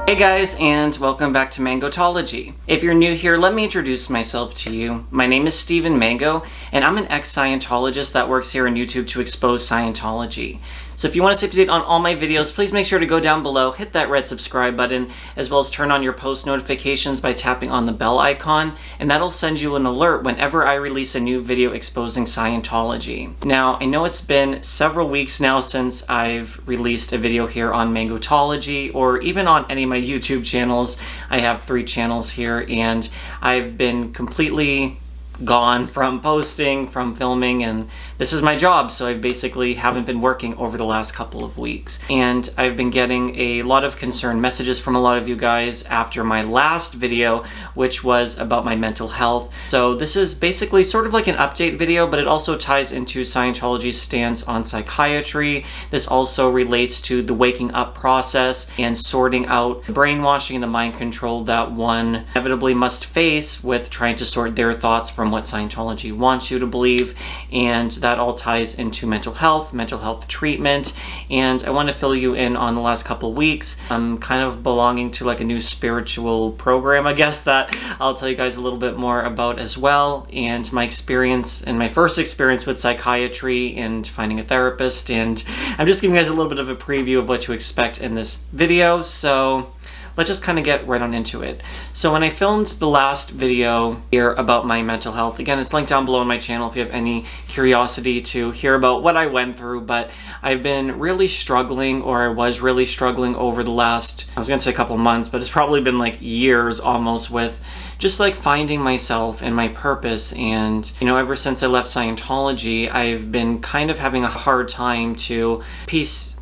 Hey guys, and welcome back to Mangotology. If you're new here, let me introduce myself to you. My name is Steven Mango, and I'm an ex-Scientologist that works here on YouTube to expose Scientology. So if you want to stay up to date on all my videos, please make sure to go down below, hit that red subscribe button, as well as turn on your post notifications by tapping on the bell icon, and that'll send you an alert whenever I release a new video exposing Scientology. Now, I know it's been several weeks now since I've released a video here on Mangotology, or even on any of my YouTube channels. I have 3 channels here, and I've been completely gone from posting, from filming, and this is my job, so I basically haven't been working over the last couple of weeks. And I've been getting a lot of concerned messages from a lot of you guys after my last video, which was about my mental health. So this is basically sort of like an update video, but it also ties into Scientology's stance on psychiatry. This also relates to the waking up process and sorting out the brainwashing and the mind control that one inevitably must face with trying to sort their thoughts from what Scientology wants you to believe. And that all ties into mental health treatment, and I want to fill you in on the last couple weeks. I'm kind of belonging to like a new spiritual program, I guess, that I'll tell you guys a little bit more about as well, and my experience and my first experience with psychiatry and finding a therapist, and I'm just giving you guys a little bit of a preview of what to expect in this video. So let's just kind of get right on into it. So when I filmed the last video here about my mental health, again, it's linked down below on my channel if you have any curiosity to hear about what I went through, but I've been really struggling, or I was really struggling over the last, I was gonna say a couple months, but it's probably been like years almost, with just like finding myself and my purpose. And, you know, ever since I left Scientology, I've been kind of having a hard time to piece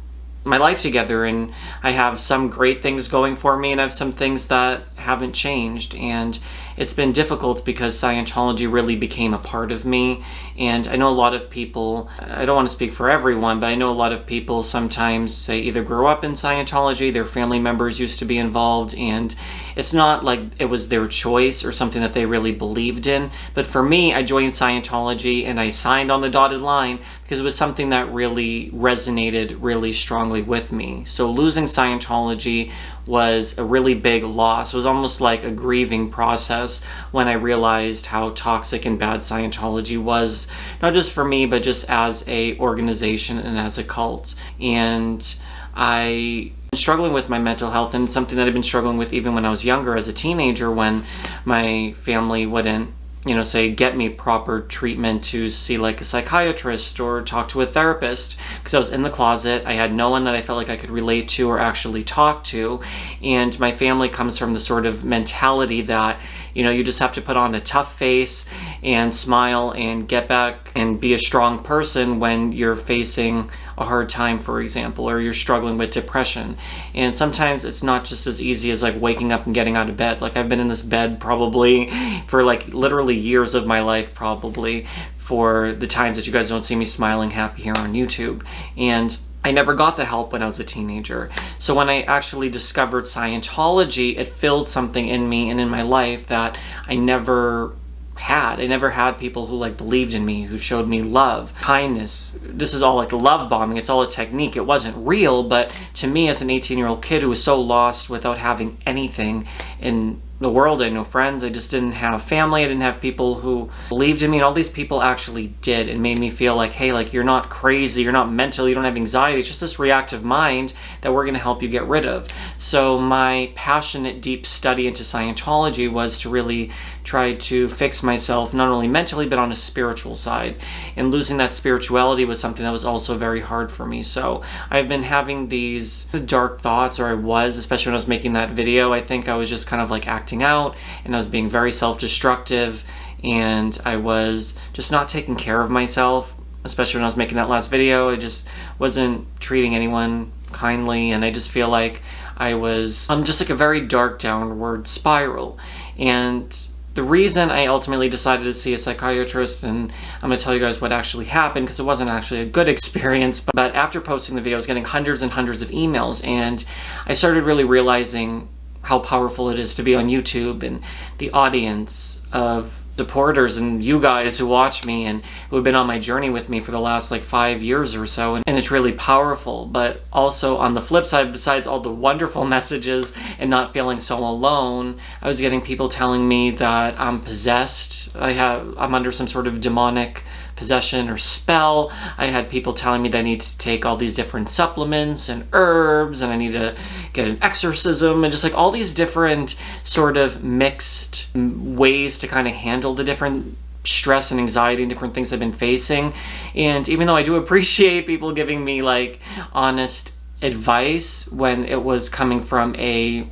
my life together, and I have some great things going for me and I have some things that haven't changed, and it's been difficult because Scientology really became a part of me. And I know a lot of people, I don't want to speak for everyone, but I know a lot of people sometimes they either grow up in Scientology, their family members used to be involved, and it's not like it was their choice or something that they really believed in. But for me, I joined Scientology and I signed on the dotted line because it was something that really resonated really strongly with me. So losing Scientology was a really big loss. It was almost like a grieving process when I realized how toxic and bad Scientology was, not just for me, but just as a organization and as a cult. And I struggling with my mental health, and it's something that I've been struggling with even when I was younger as a teenager, when my family wouldn't, you know, say get me proper treatment to see like a psychiatrist or talk to a therapist, because I was in the closet. I had no one that I felt like I could relate to or actually talk to. And my family comes from the sort of mentality that, you know, you just have to put on a tough face and smile and get back and be a strong person when you're facing a hard time, for example, or you're struggling with depression. And sometimes it's not just as easy as like waking up and getting out of bed. Like I've been in this bed probably for like literally years of my life, probably, for the times that you guys don't see me smiling happy here on YouTube. And I never got the help when I was a teenager. So when I actually discovered Scientology, it filled something in me and in my life that I never had. I never had people who like believed in me, who showed me love, kindness. This is all like love bombing. It's all a technique. It wasn't real, but to me as an 18-year-old kid who was so lost without having anything in the world, I had no friends, I just didn't have family, I didn't have people who believed in me, and all these people actually did, and made me feel like, hey, like you're not crazy, you're not mental, you don't have anxiety, it's just this reactive mind that we're going to help you get rid of. So my passionate deep study into Scientology was to really try to fix myself, not only mentally but on a spiritual side, and losing that spirituality was something that was also very hard for me. So I've been having these dark thoughts, or I was, especially when I was making that video. I think I was just kind of like acting out, and I was being very self-destructive, and I was just not taking care of myself, especially when I was making that last video. I just wasn't treating anyone kindly, and I just feel like I was on just like a very dark downward spiral. And the reason I ultimately decided to see a psychiatrist, and I'm going to tell you guys what actually happened, because it wasn't actually a good experience, but after posting the video I was getting hundreds and hundreds of emails, and I started really realizing how powerful it is to be on YouTube, and the audience of supporters and you guys who watch me and who have been on my journey with me for the last like 5 years or so, and it's really powerful. But also on the flip side, besides all the wonderful messages and not feeling so alone, I was getting people telling me that I'm possessed. I'm under some sort of demonic possession or spell. I had people telling me that I need to take all these different supplements and herbs, and I need to get an exorcism, and just like all these different sort of mixed ways to kind of handle the different stress and anxiety and different things I've been facing. And even though I do appreciate people giving me like honest advice when it was coming from a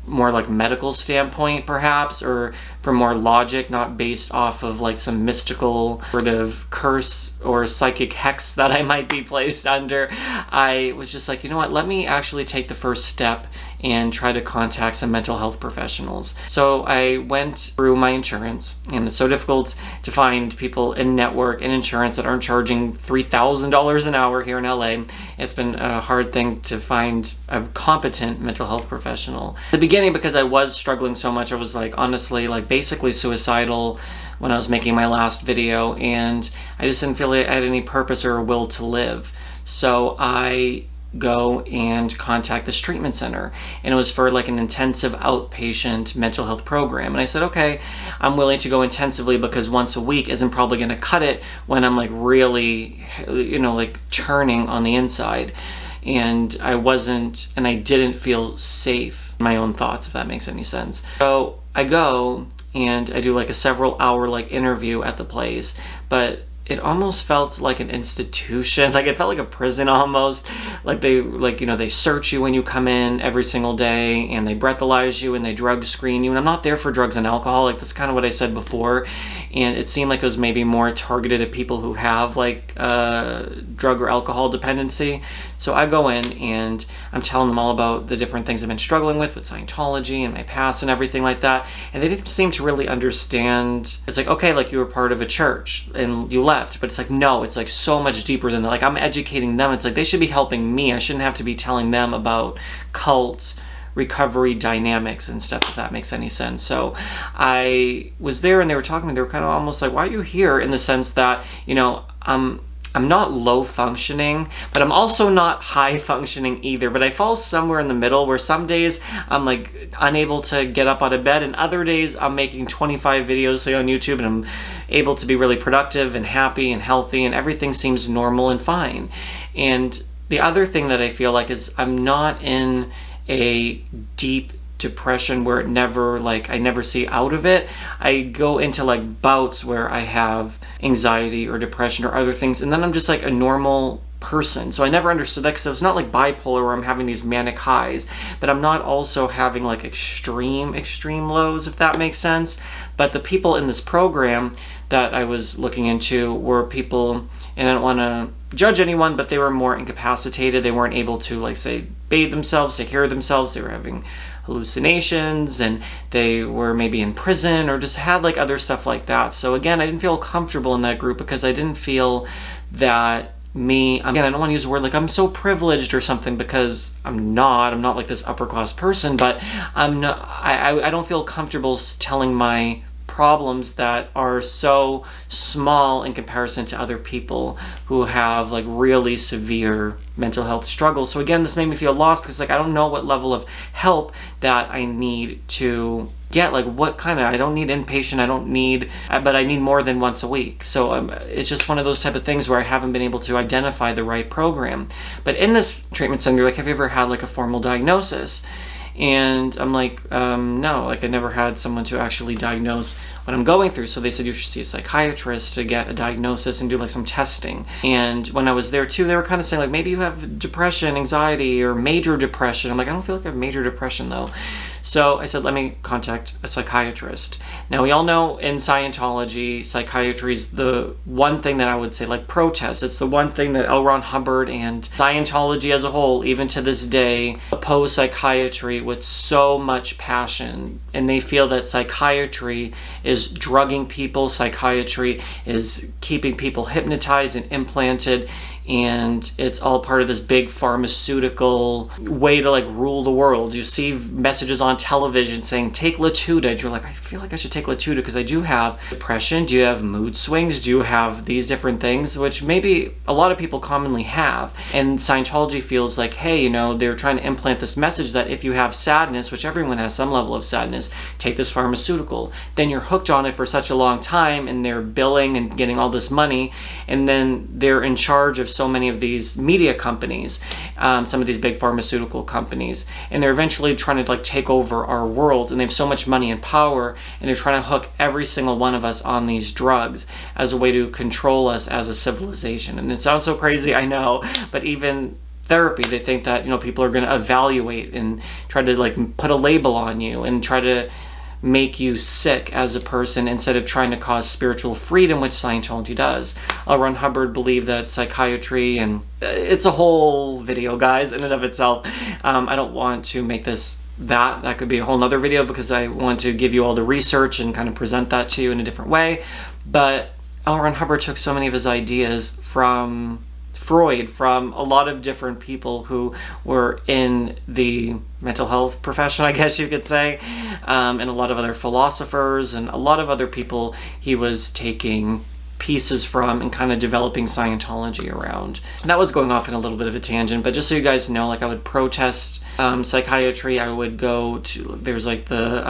more like medical standpoint perhaps, or from more logic, not based off of like some mystical sort of curse or psychic hex that I might be placed under, I was just like, you know what, let me actually take the first step and try to contact some mental health professionals. So I went through my insurance, and it's so difficult to find people in network and insurance that aren't charging $3,000 an hour here in LA. It's been a hard thing to find a competent mental health professional. At the beginning, because I was struggling so much, I was like honestly like basically suicidal when I was making my last video, and I just didn't feel like I had any purpose or a will to live. So I go and contact this treatment center, and it was for like an intensive outpatient mental health program. And I said, okay, I'm willing to go intensively because once a week isn't probably going to cut it when I'm like really, you know, like churning on the inside. And I didn't feel safe in my own thoughts, if that makes any sense. So I go and I do like a several hour like interview at the place, but it almost felt like an institution. Like it felt like a prison almost. Like they search you when you come in every single day, and they breathalyze you and they drug screen you. And I'm not there for drugs and alcohol. Like that's kind of what I said before. And it seemed like it was maybe more targeted at people who have like drug or alcohol dependency. So I go in and I'm telling them all about the different things I've been struggling with Scientology and my past and everything like that. And they didn't seem to really understand. It's like, okay, like you were part of a church and you left. But it's like, no, it's like so much deeper than that. Like I'm educating them. It's like they should be helping me. I shouldn't have to be telling them about cults, recovery dynamics and stuff, if that makes any sense. So I was there and they were talking to me. They were kind of almost like, why are you here? In the sense that, you know, I'm not low functioning, but I'm also not high functioning either. But I fall somewhere in the middle, where some days I'm like unable to get up out of bed, and other days I'm making 25 videos say on YouTube and I'm able to be really productive and happy and healthy, and everything seems normal and fine. And the other thing that I feel like is I'm not in a deep depression where I never see out of it. I go into like bouts where I have anxiety or depression or other things, and then I'm just like a normal person. So I never understood that, because it's not like bipolar where I'm having these manic highs, but I'm not also having like extreme lows, if that makes sense. But the people in this program that I was looking into were people, and I don't want to judge anyone, but they were more incapacitated. They weren't able to, like, say, bathe themselves, take care of themselves. They were having hallucinations, and they were maybe in prison or just had like other stuff like that. So again, I didn't feel comfortable in that group because I didn't feel that again, I don't want to use the word like I'm so privileged or something, because I'm not like this upper class person, but I don't feel comfortable telling my problems that are so small in comparison to other people who have like really severe mental health struggles. So again, this made me feel lost, because like I don't know what level of help that I need to get. Like what kind of, I don't need inpatient, but I need more than once a week. So it's just one of those type of things where I haven't been able to identify the right program. But in this treatment center, like, have you ever had like a formal diagnosis? And I'm like, no, like I never had someone to actually diagnose what I'm going through. So they said you should see a psychiatrist to get a diagnosis and do like some testing. And when I was there too, they were kind of saying like, maybe you have depression, anxiety, or major depression. I'm like, I don't feel like I have major depression though. So I said, let me contact a psychiatrist. Now, we all know in Scientology, psychiatry is the one thing that I would say, like, protest. It's the one thing that L. Ron Hubbard and Scientology as a whole, even to this day, oppose psychiatry with so much passion. And they feel that psychiatry is drugging people. Psychiatry is keeping people hypnotized and implanted and it's all part of this big pharmaceutical way to like rule the world. You see messages on television saying take Latuda, and you're like, I feel like I should take Latuda because I do have depression, do you have mood swings, do you have these different things, which maybe a lot of people commonly have. And Scientology feels like, hey, you know, they're trying to implant this message that if you have sadness, which everyone has some level of sadness, take this pharmaceutical. Then you're hooked on it for such a long time, and they're billing and getting all this money, and then they're in charge of so many of these media companies, some of these big pharmaceutical companies, and they're eventually trying to like take over our world, and they have so much money and power, and they're trying to hook every single one of us on these drugs as a way to control us as a civilization. And it sounds so crazy, I know, but even therapy, they think that, you know, people are going to evaluate and try to like put a label on you and try to make you sick as a person instead of trying to cause spiritual freedom, which Scientology does. L. Ron Hubbard believed that psychiatry, and it's a whole video, guys, in and of itself. I don't want to make this that could be a whole nother video because I want to give you all the research and kind of present that to you in a different way. But L. Ron Hubbard took so many of his ideas from Freud, from a lot of different people who were in the mental health profession, I guess you could say, and a lot of other philosophers and a lot of other people he was taking pieces from and kind of developing Scientology around. And that was going off in a little bit of a tangent, but just so you guys know, like I would protest psychiatry, I would go to, there's like the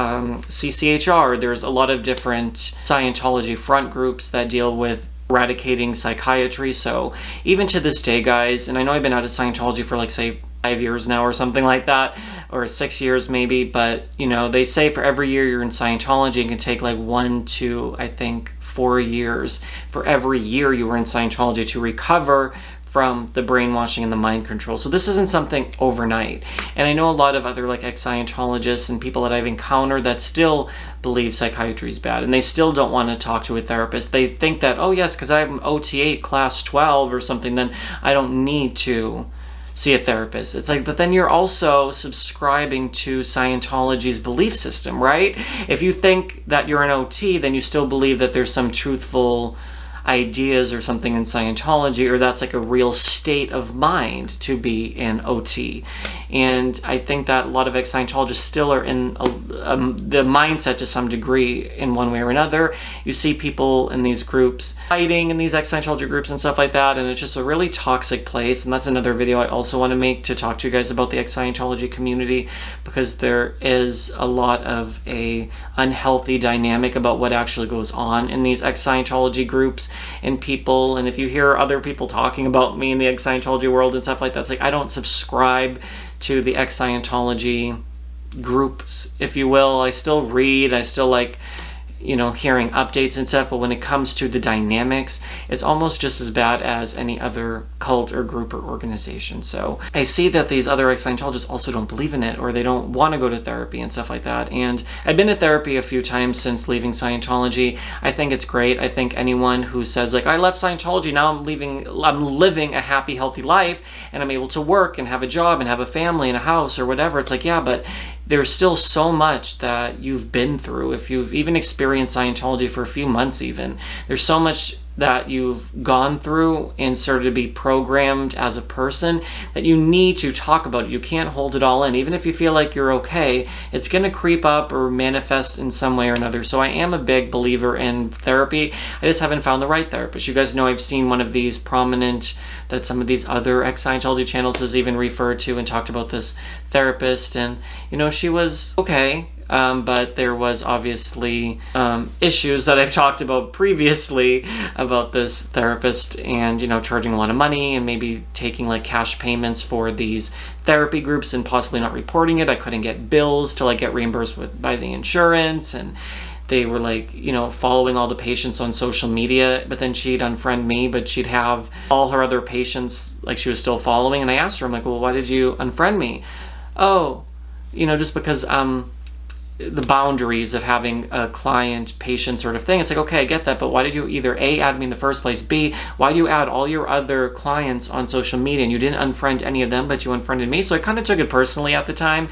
CCHR, there's a lot of different Scientology front groups that deal with eradicating psychiatry. So even to this day, guys, and I know I've been out of Scientology for like say 5 years now or something like that, or 6 years maybe, but you know, they say for every year you're in Scientology, it can take like 1 to I think 4 years for every year you were in Scientology to recover from the brainwashing and the mind control. So this isn't something overnight. And I know a lot of other like ex-Scientologists and people that I've encountered that still believe psychiatry is bad, and they still don't want to talk to a therapist. They think that, oh yes, because I'm OT8 class 12 or something, then I don't need to see a therapist. It's like, but then you're also subscribing to Scientology's belief system, right? If you think that you're an OT, then you still believe that there's some truthful ideas or something in Scientology, or that's like a real state of mind to be an OT. And I think that a lot of ex-Scientologists still are in the mindset to some degree in one way or another. You see people in these groups fighting in these ex-Scientology groups and stuff like that, and it's just a really toxic place. And that's another video I also want to make to talk to you guys about the ex-Scientology community, because there is a lot of a unhealthy dynamic about what actually goes on in these ex-Scientology groups and people. And if you hear other people talking about me in the ex-Scientology world and stuff like that, it's like I don't subscribe to the ex-Scientology groups, if you will. I still read, I still like, you know, hearing updates and stuff, but when it comes to the dynamics, it's almost just as bad as any other cult or group or organization. So I see that these other ex-Scientologists also don't believe in it, or they don't want to go to therapy and stuff like that. And I've been to therapy a few times since leaving Scientology. I think it's great. I think anyone who says like, I left Scientology, now I'm living a happy, healthy life, and I'm able to work and have a job and have a family and a house or whatever. It's like, yeah, but there's still so much that you've been through. If you've even experienced Scientology for a few months even, there's so much that you've gone through and started to be programmed as a person that you need to talk about it. You can't hold it all in. Even if you feel like you're okay, it's going to creep up or manifest in some way or another. So I am a big believer in therapy. I just haven't found the right therapist. You guys know I've seen one of these prominent, that some of these other ex-Scientology channels has even referred to and talked about this therapist, and you know, she was okay. But there was obviously issues that I've talked about previously about this therapist, and you know, charging a lot of money and maybe taking like cash payments for these therapy groups and possibly not reporting it. I couldn't get bills till I get reimbursed by the insurance, and they were like, you know, following all the patients on social media, but then she'd unfriend me, but she'd have all her other patients like she was still following. And I asked her, I'm like, well, why did you unfriend me? Oh, you know, just because the boundaries of having a client-patient sort of thing. It's like, okay, I get that, but why did you either A, add me in the first place, B, why do you add all your other clients on social media and you didn't unfriend any of them, but you unfriended me? So I kind of took it personally at the time.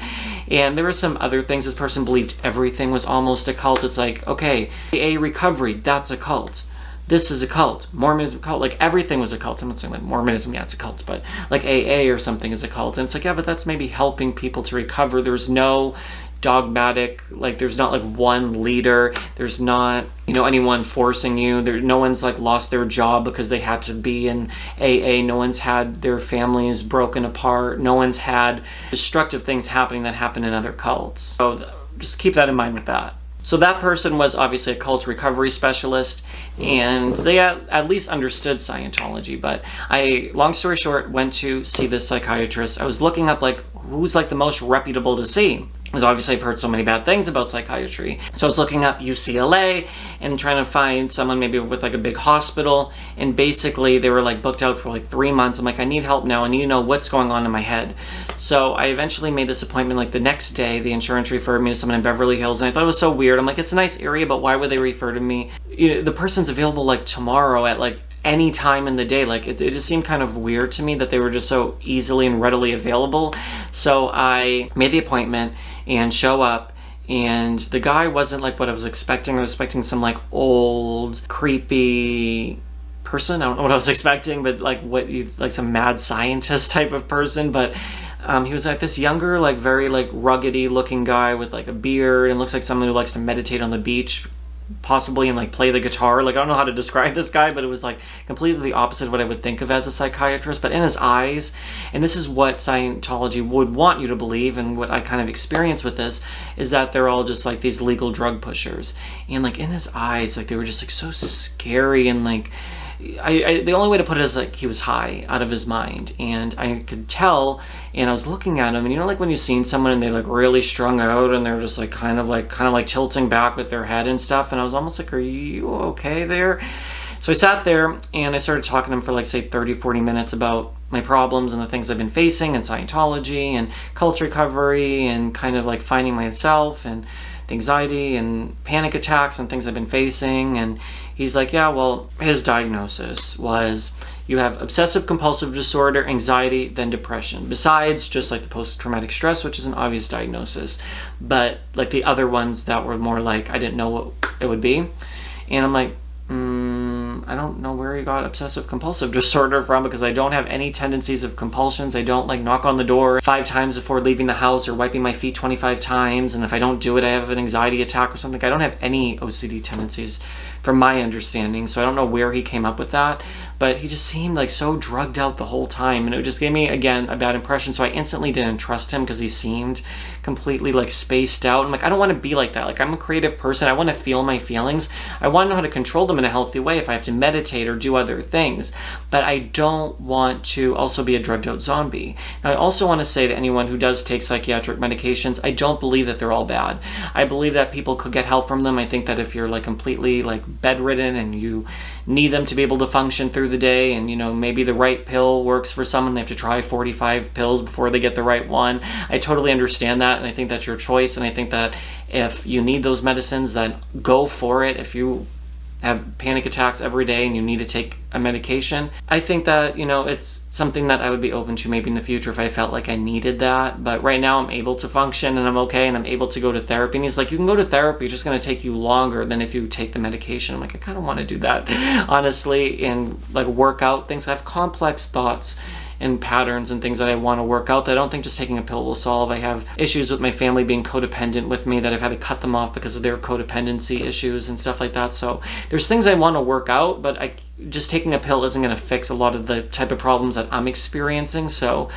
And there were some other things. This person believed everything was almost a cult. It's like, okay, A recovery, that's a cult. this is a cult, Mormonism a cult, like everything was a cult. I'm not saying like Mormonism, yeah, it's a cult, but like AA or something is a cult. And it's like, yeah, but that's maybe helping people to recover. There's no dogmatic, like there's not like one leader, there's not, you know, anyone forcing you there. No one's like lost their job because they had to be in AA. No one's had their families broken apart. No one's had destructive things happening that happen in other cults. So just keep that in mind with that. So that person was obviously a cult recovery specialist, and they at least understood Scientology. But long story short, went to see this psychiatrist. I was looking up like who's like the most reputable to see, because obviously I've heard so many bad things about psychiatry. So I was looking up UCLA and trying to find someone maybe with like a big hospital, and basically they were like booked out for like 3 months. I'm like, I need help now. I need to know what's going on in my head. So I eventually made this appointment. Like the next day, the insurance referred me to someone in Beverly Hills, and I thought it was so weird. I'm like, it's a nice area, but why would they refer to me? You know, the person's available like tomorrow at like any time in the day. Like it just seemed kind of weird to me that they were just so easily and readily available. So I made the appointment and show up, and the guy wasn't like what I was expecting. I was expecting some like old really person. I don't know what I was expecting, but like like some mad scientist type of person. But he was like this younger, like very like ruggedy looking guy with like a beard, and looks like someone who likes to meditate on the beach, possibly, and like play the guitar. Like I don't know how to describe this guy, but it was like completely the opposite of what I would think of as a psychiatrist. But in his eyes, and this is what Scientology would want you to believe, and what I kind of experience with this, is that they're all just like these legal drug pushers. And like in his eyes, like they were just like so scary, and like the only way to put it is like he was high out of his mind, and I could tell. And I was looking at him, and you know, like when you've seen someone and they like really strung out, and they're just like kind of like tilting back with their head and stuff, and I was almost like, are you okay there? So I sat there and I started talking to him for like say 30-40 minutes about my problems and the things I've been facing, and Scientology and cult recovery, and kind of like finding myself, and the anxiety and panic attacks and things I've been facing. And he's like, yeah, well, his diagnosis was you have obsessive compulsive disorder, anxiety, then depression, besides just like the post-traumatic stress, which is an obvious diagnosis, but like the other ones that were more like I didn't know what it would be. And I'm like, I don't know where he got obsessive compulsive disorder from, because I don't have any tendencies of compulsions. I don't like knock on the door 5 times before leaving the house, or wiping my feet 25 times, and if I don't do it I have an anxiety attack or something. I don't have any OCD tendencies from my understanding, so I don't know where he came up with that, but he just seemed like so drugged out the whole time, and it just gave me, again, a bad impression. So I instantly didn't trust him, because he seemed completely like spaced out. I'm like, I don't want to be like that. Like, I'm a creative person. I want to feel my feelings. I want to know how to control them in a healthy way if I have to meditate or do other things, but I don't want to also be a drugged out zombie. Now, I also want to say to anyone who does take psychiatric medications, I don't believe that they're all bad. I believe that people could get help from them. I think that if you're like completely like bedridden and you need them to be able to function through the day, and you know, maybe the right pill works for someone, they have to try 45 pills before they get the right one. I totally understand that, and I think that's your choice, and I think that if you need those medicines, then go for it. If you have panic attacks every day and you need to take a medication, I think that, you know, it's something that I would be open to maybe in the future if I felt like I needed that. But right now I'm able to function and I'm okay, and I'm able to go to therapy. And he's like, you can go to therapy, it's just going to take you longer than if you take the medication. I'm like, I kind of want to do that, honestly, and like work out things. I have complex thoughts and patterns and things that I want to work out that I don't think just taking a pill will solve. I have issues with my family being codependent with me that I've had to cut them off because of their codependency issues and stuff like that. So there's things I want to work out, but just taking a pill isn't going to fix a lot of the type of problems that I'm experiencing. So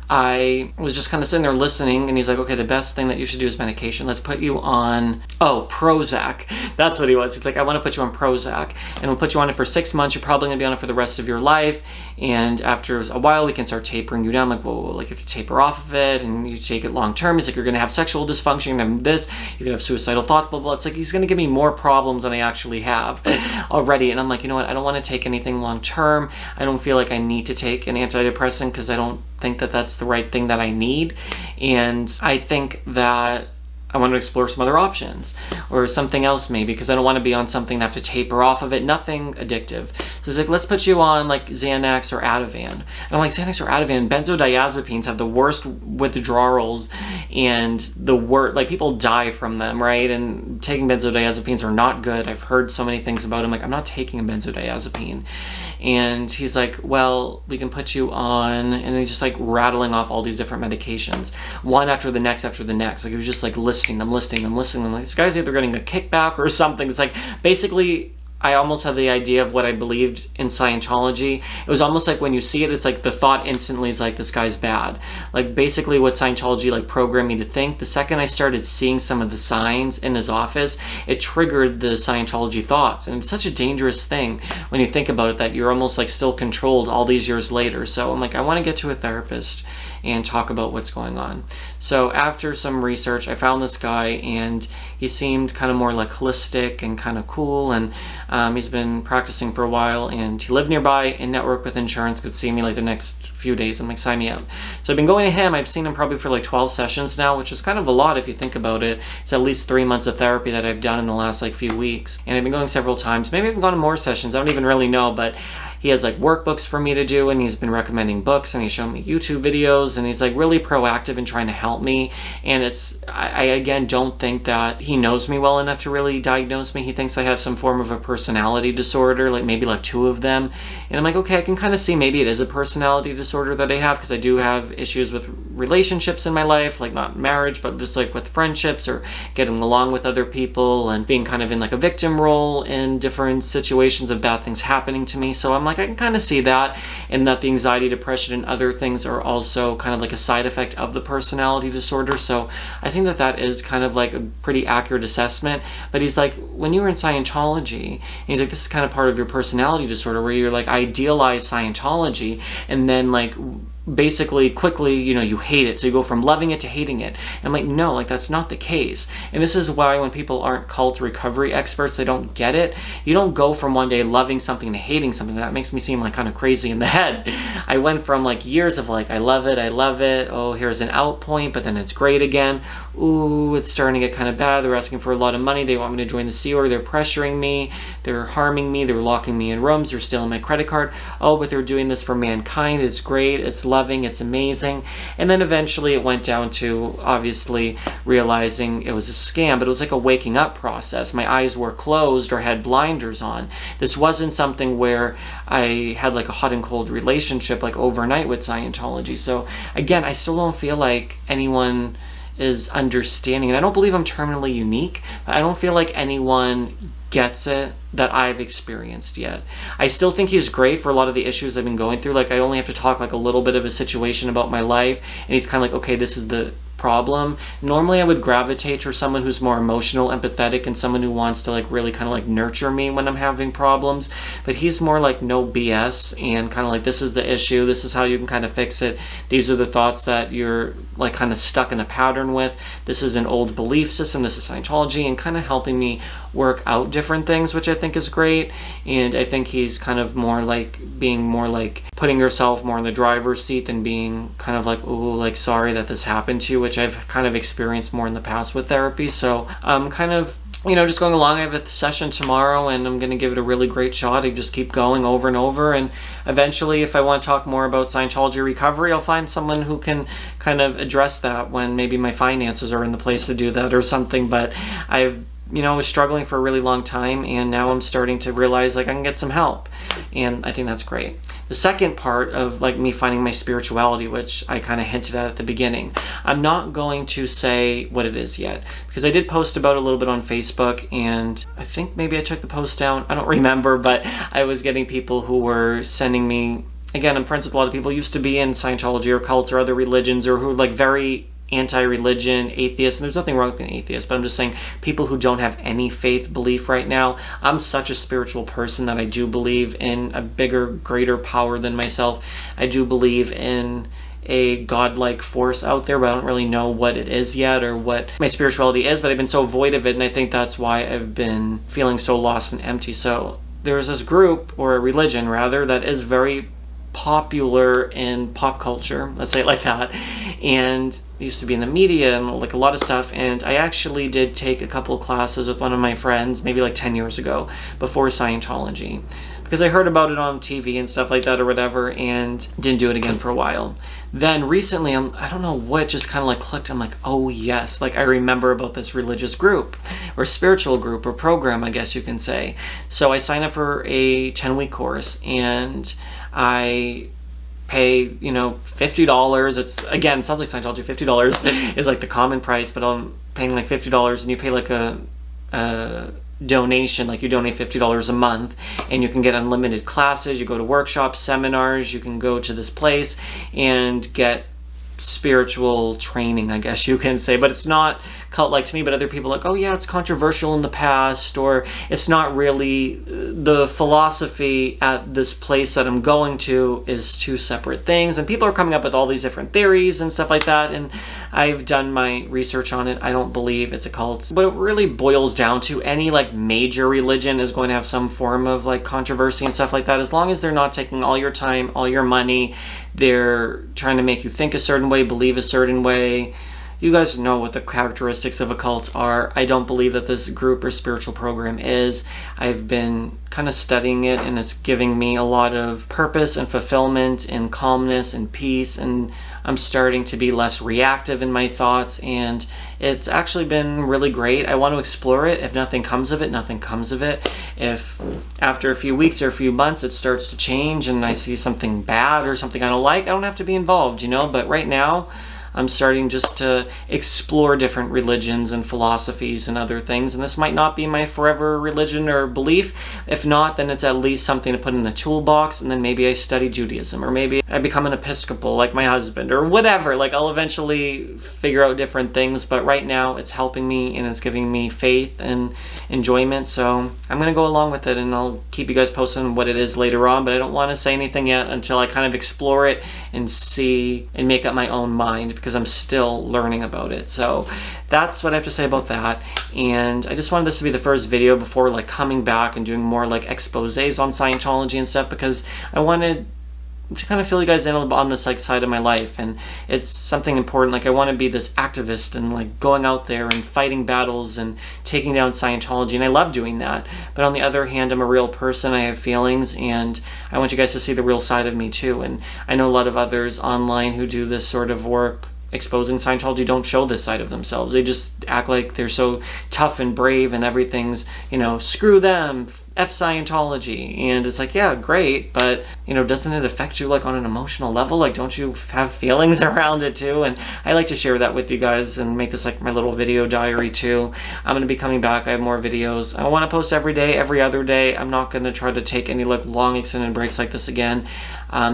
I was just kind of sitting there listening, and he's like, okay, the best thing that you should do is medication. Let's put you on, Prozac. That's what he was. He's like, I want to put you on Prozac, and we'll put you on it for 6 months. You're probably going to be on it for the rest of your life. And after a while, we can start tapering you down. I'm like, well, like if you taper off of it and you take it long term, he's like, you're going to have sexual dysfunction, you're going to have this, you're going to have suicidal thoughts, blah, blah. It's like, he's going to give me more problems than I actually have already. And I'm like, you know what? I don't want to take anything long term. I don't feel like I need to take an antidepressant, because I don't think that that's the right thing that I need. And I think that I want to explore some other options or something else maybe, because I don't want to be on something and have to taper off of it. Nothing addictive. So he's like, let's put you on like Xanax or Ativan. And I'm like, Xanax or Ativan? Benzodiazepines have the worst withdrawals and the worst, like people die from them, right? And taking benzodiazepines are not good. I've heard so many things about them. Like, I'm not taking a benzodiazepine. And he's like, well, we can put you on, and he's just like rattling off all these different medications, one after the next after the next. Like, he was just like listing them. Like, this guy's either getting a kickback or something. It's like, basically, I almost had the idea of what I believed in Scientology. It was almost like when you see it, it's like the thought instantly is like, this guy's bad. Like, basically what Scientology like programmed me to think. The second I started seeing some of the signs in his office, it triggered the Scientology thoughts. And it's such a dangerous thing when you think about it, that you're almost like still controlled all these years later. So I'm like, I want to get to a therapist and talk about what's going on. So after some research, I found this guy, and he seemed kind of more like holistic and kind of cool, and he's been practicing for a while, and he lived nearby in network with insurance, could see me like the next few days. I'm like, sign me up. So I've been going to him. I've seen him probably for like 12 sessions now, which is kind of a lot if you think about it. It's at least 3 months of therapy that I've done in the last like few weeks, and I've been going several times. Maybe I've gone to more sessions. I don't even really know, but he has like workbooks for me to do, and he's been recommending books, and he's shown me YouTube videos, and he's like really proactive in trying to help me. And I again don't think that he knows me well enough to really diagnose me. He thinks I have some form of a personality disorder, like maybe like 2 of them. And I'm like, okay, I can kind of see maybe it is a personality disorder that I have, because I do have issues with relationships in my life, like not marriage, but just like with friendships or getting along with other people, and being kind of in like a victim role in different situations of bad things happening to me. So I'm like, I can kind of see that, and that the anxiety, depression, and other things are also kind of like a side effect of the personality disorder. So I think that that is kind of like a pretty accurate assessment. But he's like, when you were in Scientology, and he's like, this is kind of part of your personality disorder, where you're like idealize Scientology, and then like basically quickly, you know, you hate it. So you go from loving it to hating it. And I'm like, no, like that's not the case. And this is why when people aren't cult recovery experts, they don't get it. You don't go from one day loving something to hating something. That makes me seem like kind of crazy in the head. I went from like years of like, I love it. Oh, here's an out point, but then it's great again. Ooh, it's starting to get kind of bad. They're asking for a lot of money. They want me to join the Sea Order. They're pressuring me. They're harming me. They're locking me in rooms. They're stealing my credit card. Oh, but they're doing this for mankind. It's great. It's loving. It's amazing. And then eventually it went down to obviously realizing it was a scam, but it was like a waking up process. My eyes were closed or had blinders on. This wasn't something where I had like a hot and cold relationship like overnight with Scientology. So again, I still don't feel like anyone is understanding, and I don't believe I'm terminally unique. I don't feel like anyone gets it that I've experienced yet. I still think he's great for a lot of the issues I've been going through. Like, I only have to talk like a little bit of a situation about my life, and he's kind of like, okay, this is the problem. Normally I would gravitate to someone who's more emotional, empathetic, and someone who wants to like really kind of like nurture me when I'm having problems. But he's more like no BS, and kind of like, this is the issue, this is how you can kind of fix it, these are the thoughts that you're like kind of stuck in a pattern with, this is an old belief system, this is Scientology, and kind of helping me work out different things, which I think is great. And I think he's kind of more like being more like putting yourself more in the driver's seat than being kind of like, oh, like sorry that this happened to you, which I've kind of experienced more in the past with therapy. So I'm kind of, you know, just going along. I have a session tomorrow, and I'm going to give it a really great shot. I just keep going over and over, and eventually if I want to talk more about Scientology recovery, I'll find someone who can kind of address that when maybe my finances are in the place to do that or something. But I've, you know, was struggling for a really long time, and now I'm starting to realize like I can get some help, and I think that's great. The second part of like me finding my spirituality, which I kind of hinted at the beginning, I'm not going to say what it is yet, because I did post about it a little bit on Facebook, and I think maybe I took the post down, I don't remember, but I was getting people who were sending me, again, I'm friends with a lot of people who used to be in Scientology or cults or other religions, or who are like very anti-religion, atheists, and there's nothing wrong with being atheist, but I'm just saying people who don't have any faith belief right now. I'm such a spiritual person that I do believe in a bigger, greater power than myself. I do believe in a godlike force out there, but I don't really know what it is yet or what my spirituality is, but I've been so void of it, and I think that's why I've been feeling so lost and empty. So there's this group, or a religion rather, that is very popular in pop culture, let's say it like that, and it used to be in the media and like a lot of stuff. And I actually did take a couple of classes with one of my friends maybe like 10 years ago before Scientology, because I heard about it on TV and stuff like that or whatever, and didn't do it again for a while. Then recently, I don't know what just kind of like clicked. I'm like, oh yes, like I remember about this religious group or spiritual group or program, I guess you can say. So I signed up for a 10-week course, and I pay, you know, $50. It's, again, it sounds like Scientology. $50 is like the common price, but I'm paying like $50, and you pay like a donation, like you donate $50 a month, and you can get unlimited classes. You go to workshops, seminars, you can go to this place and get spiritual training, I guess you can say. But it's not cult-like to me, but other people are like, oh yeah, it's controversial in the past, or it's not really the philosophy at this place that I'm going to is two separate things. And people are coming up with all these different theories and stuff like that, and I've done my research on it. I don't believe it's a cult. What it really boils down to, any like major religion is going to have some form of like controversy and stuff like that, as long as they're not taking all your time, all your money. They're trying to make you think a certain way, believe a certain way. You guys know what the characteristics of a cult are. I don't believe that this group or spiritual program is. I've been kind of studying it, and it's giving me a lot of purpose and fulfillment and calmness and peace, and I'm starting to be less reactive in my thoughts, and it's actually been really great. I want to explore it. If nothing comes of it, nothing comes of it. If after a few weeks or a few months it starts to change and I see something bad or something I don't like, I don't have to be involved, you know? But right now, I'm starting just to explore different religions and philosophies and other things, and this might not be my forever religion or belief. If not, then it's at least something to put in the toolbox, and then maybe I study Judaism, or maybe I become an Episcopal like my husband, or whatever. Like, I'll eventually figure out different things, but right now it's helping me and it's giving me faith and enjoyment, so I'm going to go along with it, and I'll keep you guys posted on what it is later on, but I don't want to say anything yet until I kind of explore it and see and make up my own mind, because I'm still learning about it. So that's what I have to say about that. And I just wanted this to be the first video before like coming back and doing more like exposés on Scientology and stuff, because I wanted to kind of fill you guys in on this like side of my life, and it's something important. Like, I want to be this activist and like going out there and fighting battles and taking down Scientology, and I love doing that. But on the other hand, I'm a real person. I have feelings, and I want you guys to see the real side of me too. And I know a lot of others online who do this sort of work exposing Scientology don't show this side of themselves. They just act like they're so tough and brave and everything's, you know, screw them, F Scientology. And it's like, yeah, great, but, you know, doesn't it affect you like on an emotional level? Like, don't you have feelings around it too? And I like to share that with you guys and make this like my little video diary too. I'm going to be coming back. I have more videos. I want to post every day, every other day. I'm not going to try to take any like long extended breaks like this again.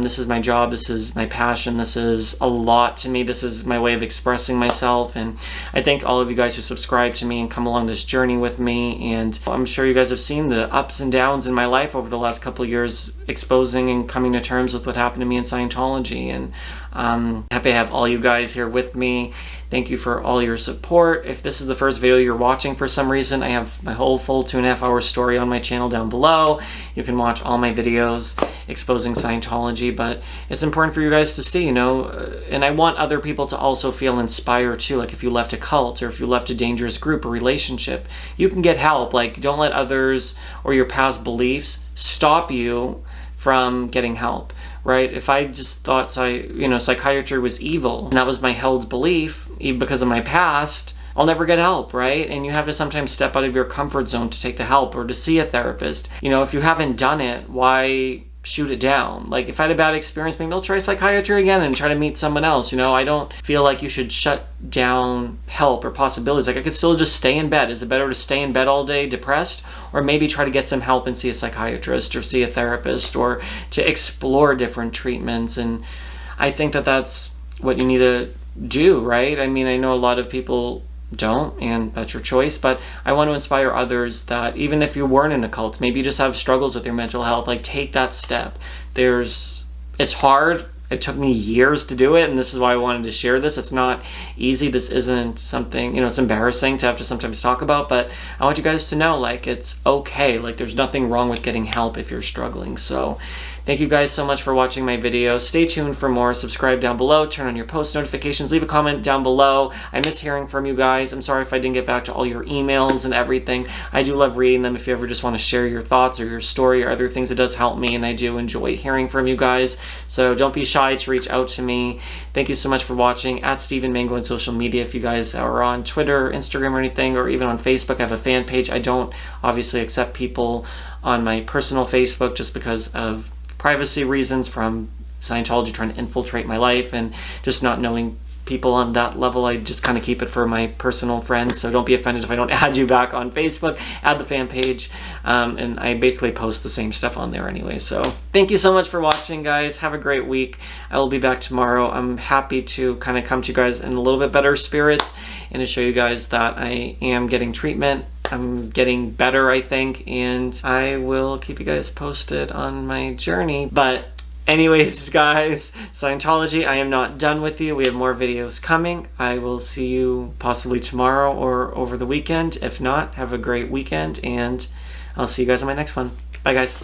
This is my job. This is my passion. This is a lot to me. This is my way of expressing myself. And I thank all of you guys who subscribe to me and come along this journey with me. And I'm sure you guys have seen the ups and downs in my life over the last couple of years, exposing and coming to terms with what happened to me in Scientology. And I'm happy to have all you guys here with me. Thank you for all your support. If this is the first video you're watching for some reason, I have my whole full 2.5-hour story on my channel down below. You can watch all my videos exposing Scientology, but it's important for you guys to see, you know, and I want other people to also feel inspired too. Like, if you left a cult or if you left a dangerous group or relationship, you can get help. Like, don't let others or your past beliefs stop you from getting help. Right? If I just thought psychiatry was evil, and that was my held belief because of my past, I'll never get help, right? And you have to sometimes step out of your comfort zone to take the help or to see a therapist. You know, if you haven't done it, why shoot it down? Like, if I had a bad experience, maybe I'll try psychiatry again and try to meet someone else. You know, I don't feel like you should shut down help or possibilities. Like, I could still just stay in bed. Is it better to stay in bed all day depressed, or maybe try to get some help and see a psychiatrist or see a therapist, or to explore different treatments? And I think that that's what you need to do, right? I mean, I know a lot of people don't, and that's your choice, but I want to inspire others that even if you weren't in a cult, maybe you just have struggles with your mental health, like, take that step. It's hard. It took me years to do it, and this is why I wanted to share this. It's not easy. This isn't something, you know, it's embarrassing to have to sometimes talk about, but I want you guys to know, like, it's okay. Like, there's nothing wrong with getting help if you're struggling. So Thank you guys so much for watching my video. Stay tuned for more. Subscribe down below. Turn on your post notifications. Leave a comment down below. I miss hearing from you guys. I'm sorry if I didn't get back to all your emails and everything. I do love reading them. If you ever just want to share your thoughts or your story or other things, it does help me, and I do enjoy hearing from you guys. So don't be shy to reach out to me. Thank you so much for watching. At Steven Mango on social media. If you guys are on Twitter, Instagram, or anything, or even on Facebook, I have a fan page. I don't obviously accept people on my personal Facebook just because of privacy reasons from Scientology trying to infiltrate my life and just not knowing people on that level. I just kind of keep it for my personal friends, so don't be offended if I don't add you back on Facebook. Add the fan page, and I basically post the same stuff on there anyway. So thank you so much for watching, guys. Have a great week. I will be back tomorrow. I'm happy to kind of come to you guys in a little bit better spirits and to show you guys that I am getting treatment. I'm getting better, I think, and I will keep you guys posted on my journey. But anyways, guys, Scientology, I am not done with you. We have more videos coming. I will see you possibly tomorrow or over the weekend. If not, have a great weekend, and I'll see you guys on my next one. Bye, guys.